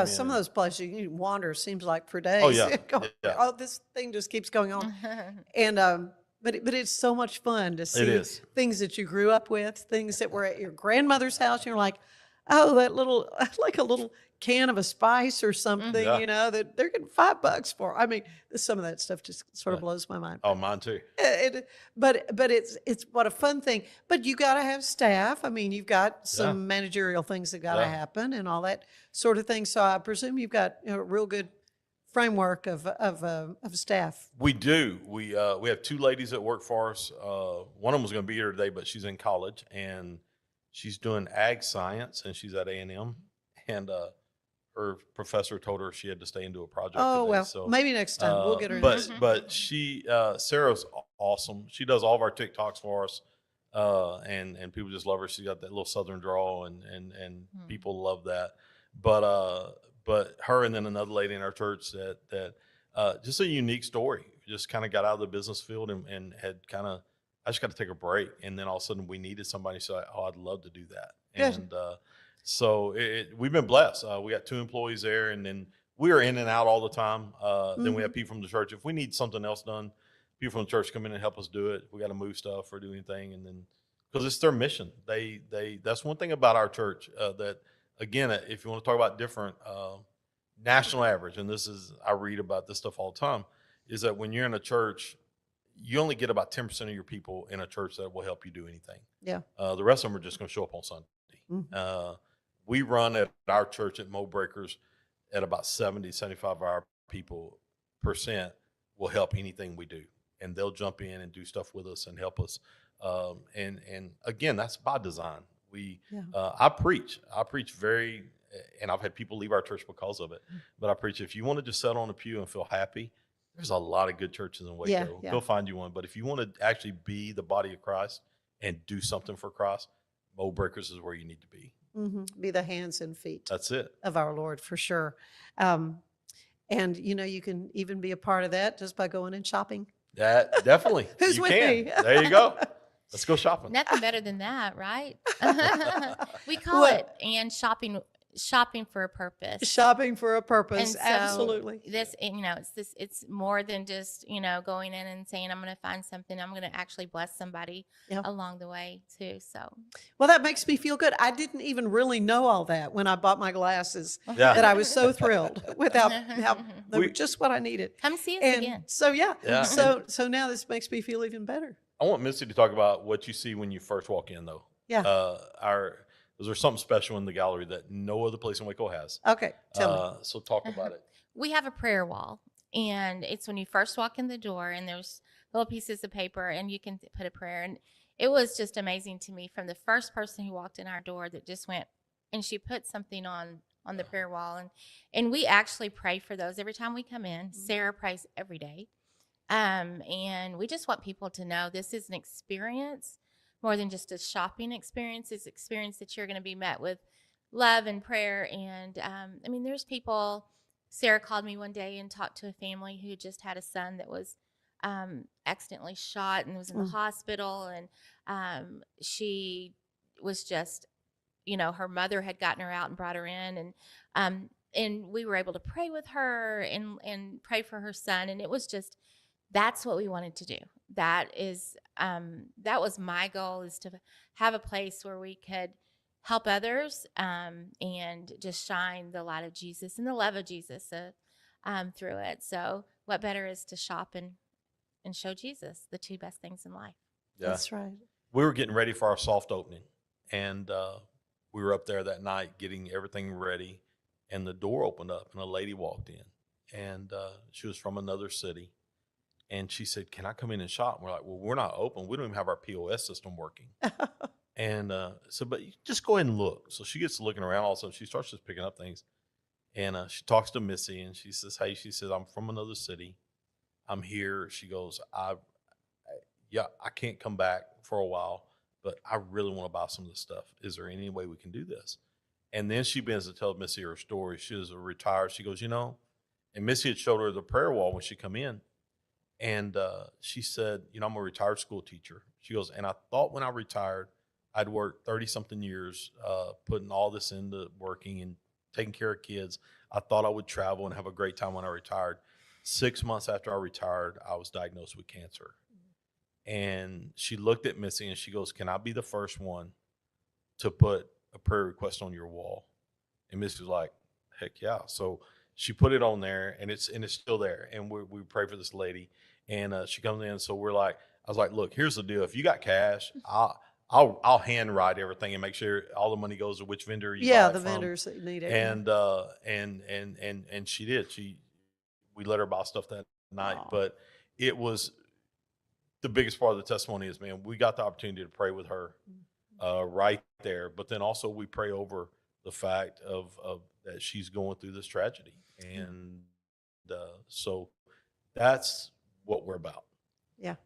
Some of those places you can wander, seems like, for days. Oh yeah. Oh, this thing just keeps going on. And but it's so much fun to see things that you grew up with, things that were at your grandmother's house. You're like, oh, that little, like a little can of a spice or something, you know, that they're getting $5 for. I mean, some of that stuff just sort of blows my mind. Oh, mine too. But it's what a fun thing. But you got to have staff. I mean, you've got some managerial things that got to happen and all that sort of thing. So I presume you've got a real good framework of staff. We do. We have two ladies that work for us. One of them was going to be here today, but she's in college and she's doing ag science, and she's at A&M. And her professor told her she had to stay and do a project. Oh, today, well, so, maybe next time we'll get her. But she, Sarah's awesome. She does all of our TikToks for us, and people just love her. She's got that little Southern drawl, and people love that. But her and then another lady in our church that just a unique story. Just kind of got out of the business field and had kind of, I just got to take a break, and then all of a sudden we needed somebody. So I'd love to do that. And so we've been blessed. We got 2 employees there, and then we are in and out all the time. Then we have people from the church. If we need something else done, people from the church come in and help us do it. We got to move stuff or do anything, and then because it's their mission. That's one thing about our church that, again, if you want to talk about different national average, and I read about this stuff all the time, is that when you're in a church, you only get about 10% of your people in a church that will help you do anything. Yeah. The rest of them are just going to show up on Sunday. Mm-hmm. We run at our church at Moldbreakers at about 75% of our people will help anything we do. And they'll jump in and do stuff with us and help us. And again, that's by design. I preach and I've had people leave our church because of it, but I preach, if you want to just sit on a pew and feel happy, there's a lot of good churches in Waco. Go find you one. But if you want to actually be the body of Christ and do something for Christ, Moldbreakers is where you need to be. Mm-hmm. Be the hands and feet. That's it. Of our Lord, for sure. And, you can even be a part of that just by going and shopping. That definitely. Who's you with can. me? There you go. Let's go shopping. Nothing better than that, right? We call Well- it and shopping for a purpose. Shopping for a purpose. And so Absolutely. it's more than just, going in and saying, I'm going to find something. I'm going to actually bless somebody Yeah. along the way too. So, Well, that makes me feel good. I didn't even really know all that when I bought my glasses, Yeah. that I was so thrilled with how they were just what I needed. come see us And again. so, Yeah. so now this makes me feel even better. I want Missy to talk about what you see when you first walk in, though. Yeah. Is there something special in the gallery that no other place in Waco has? Okay. Tell me. So talk about it. We have a prayer wall, and it's when you first walk in the door, and there's little pieces of paper, and you can put a prayer. And it was just amazing to me from the first person who walked in our door that just went, and she put something on the prayer wall, and we actually pray for those every time we come in. Sarah prays every day, and we just want people to know this is an experience more than just a shopping experience. It's an experience that you're going to be met with love and prayer. And there's people. Sarah called me one day and talked to a family who just had a son that was accidentally shot and was in the hospital. And she was just, her mother had gotten her out and brought her in. And we were able to pray with her and pray for her son. And it was just, that's what we wanted to do. That was my goal, is to have a place where we could help others and just shine the light of Jesus and the love of Jesus through it. So what better is to shop and show Jesus, the two best things in life. Yeah. That's right. We were getting ready for our soft opening, and we were up there that night getting everything ready, and the door opened up, and a lady walked in, and she was from another city. And she said, "Can I come in and shop?" And we're like, "Well, we're not open. We don't even have our POS system working." And so, but you just go ahead and look. So she gets looking around. All of a sudden, she starts just picking up things. And she talks to Missy, and she says, "Hey," she says, "I'm from another city. I'm here." She goes, I can't come back for a while, but I really want to buy some of this stuff. Is there any way we can do this?" And then she begins to tell Missy her story. She was retired. She goes, and Missy had showed her the prayer wall when she come in. And she said, "I'm a retired school teacher." She goes, "And I thought when I retired, I'd worked 30-something years putting all this into working and taking care of kids. I thought I would travel and have a great time when I retired. 6 months after I retired, I was diagnosed with cancer." And she looked at Missy and she goes, "Can I be the first one to put a prayer request on your wall?" And Missy was like, "Heck yeah." So she put it on there, and it's still there. And we pray for this lady, and she comes in. So I was like, "Look, here's the deal. If you got cash, I'll handwrite everything and make sure all the money goes to which vendor you buy it the from." vendors that need it. And she did. We let her buy stuff that night. Aw. But it was the biggest part of the testimony is, man, we got the opportunity to pray with her right there. But then also we pray over the fact of that she's going through this tragedy. And so that's what we're about. Yeah.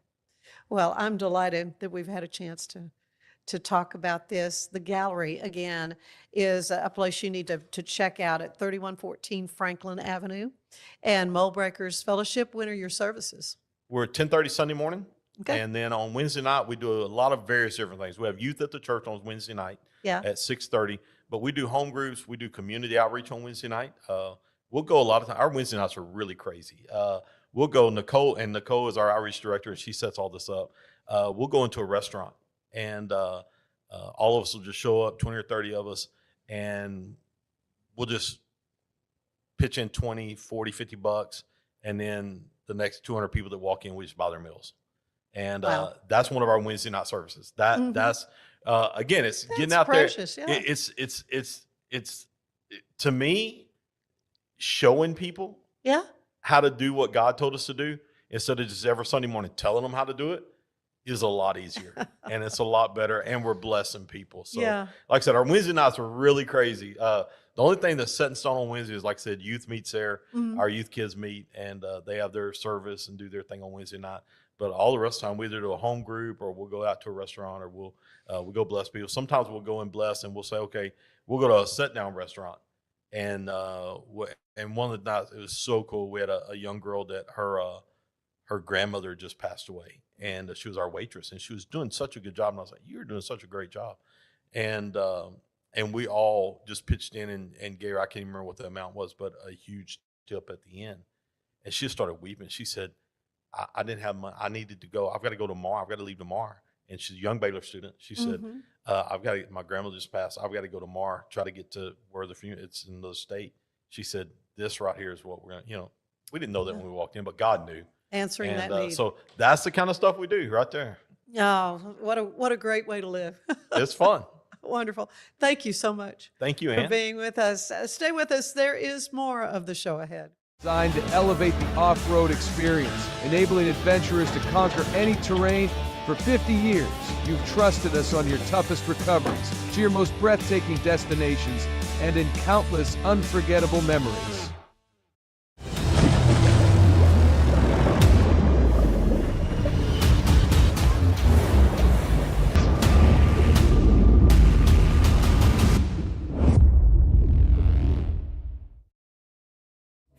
Well, I'm delighted that we've had a chance to talk about this. The gallery, again, is a place you need to check out at 3114 Franklin Avenue. And Moldbreakers Fellowship, when are your services? We're at 10:30 Sunday morning. Okay. And then on Wednesday night, we do a lot of various different things. We have youth at the church on Wednesday night at 6:30. But we do home groups. We do community outreach on Wednesday night. We'll go a lot of times. Our Wednesday nights are really crazy. We'll go, Nicole is our outreach director, and she sets all this up. We'll go into a restaurant, and all of us will just show up, 20 or 30 of us, and we'll just pitch in 20, 40, 50 bucks, and then the next 200 people that walk in, we just buy their meals. And Wow. that's one of our Wednesday night services. That's again, it's getting That's out precious, there. yeah. It's to me, showing people Yeah. how to do what God told us to do instead of just every Sunday morning telling them how to do it is a lot easier and it's a lot better, and we're blessing people. So Yeah. like I said, our Wednesday nights are really crazy. The only thing that's set in stone on Wednesday is, like I said, youth meets there. Mhm. Our youth kids meet, and they have their service and do their thing on Wednesday night. But all the rest of the time, we either do a home group or we'll go out to a restaurant, or we'll go bless people. Sometimes we'll go and bless, and we'll say, okay, we'll go to a sit-down restaurant, and And one of the nights, it was so cool. We had a young girl that her grandmother just passed away, and she was our waitress, and she was doing such a good job. And I was like, "You're doing such a great job," and we all just pitched in and gave her, I can't even remember what the amount was, but a huge tip at the end. And she started weeping. She said, I didn't have money. I needed to go. I've got to go tomorrow. I've got to leave tomorrow. And she's a young Baylor student. She said, my grandmother just passed. I've got to go tomorrow, try to get to where the funeral, it's in the state. She said, this right here is what we're going to, we didn't know that when we walked in, but God knew. Answering that need. So that's the kind of stuff we do right there. Oh, what a great way to live. It's fun. Wonderful. Thank you so much. Thank you, for Ann. being with us. Stay with us. There is more of the show ahead. Designed to elevate the off-road experience, enabling adventurers to conquer any terrain. For 50 years, you've trusted us on your toughest recoveries, to your most breathtaking destinations, and in countless unforgettable memories.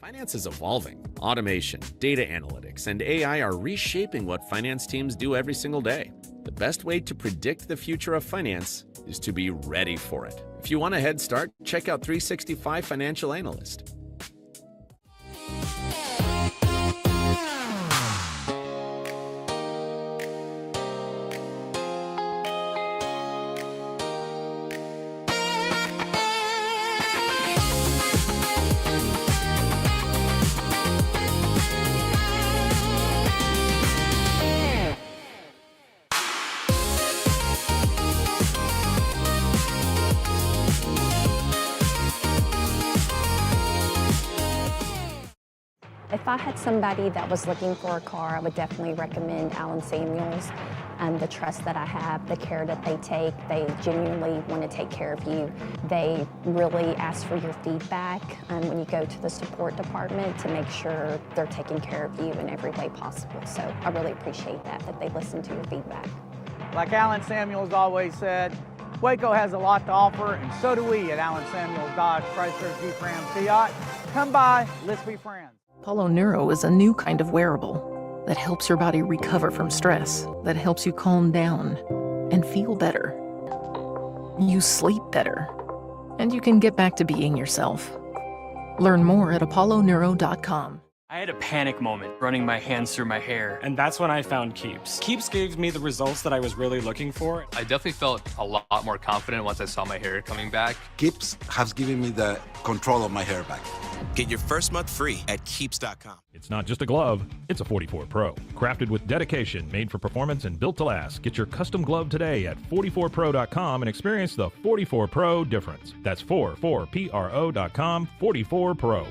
Finance is evolving. Automation, data analytics, and AI are reshaping what finance teams do every single day. The best way to predict the future of finance is to be ready for it. If you want a head start, check out 365 Financial Analyst. If I had somebody that was looking for a car, I would definitely recommend Allen Samuels. The trust that I have, the care that they take, they genuinely want to take care of you. They really ask for your feedback when you go to the support department to make sure they're taking care of you in every way possible. So I really appreciate that they listen to your feedback. Like Allen Samuels always said, Waco has a lot to offer, and so do we at Allen Samuels Dodge Chrysler Jeep Ram Fiat. Come by, let's be friends. Apollo Neuro is a new kind of wearable that helps your body recover from stress, that helps you calm down and feel better. You sleep better, and you can get back to being yourself. Learn more at apolloneuro.com. I had a panic moment running my hands through my hair, and that's when I found Keeps. Keeps gave me the results that I was really looking for. I definitely felt a lot more confident once I saw my hair coming back. Keeps has given me the control of my hair back. Get your first month free at Keeps.com. It's not just a glove, it's a 44 Pro. Crafted with dedication, made for performance, and built to last. Get your custom glove today at 44pro.com and experience the 44 Pro difference. That's 44pro.com, 44 Pro.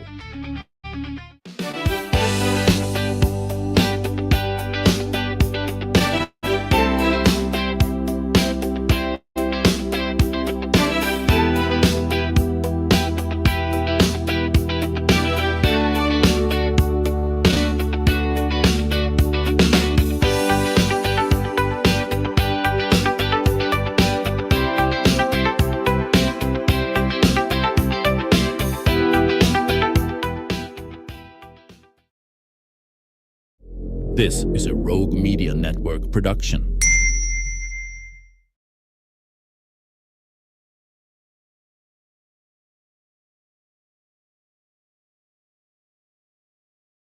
This is a Rogue Media Network production.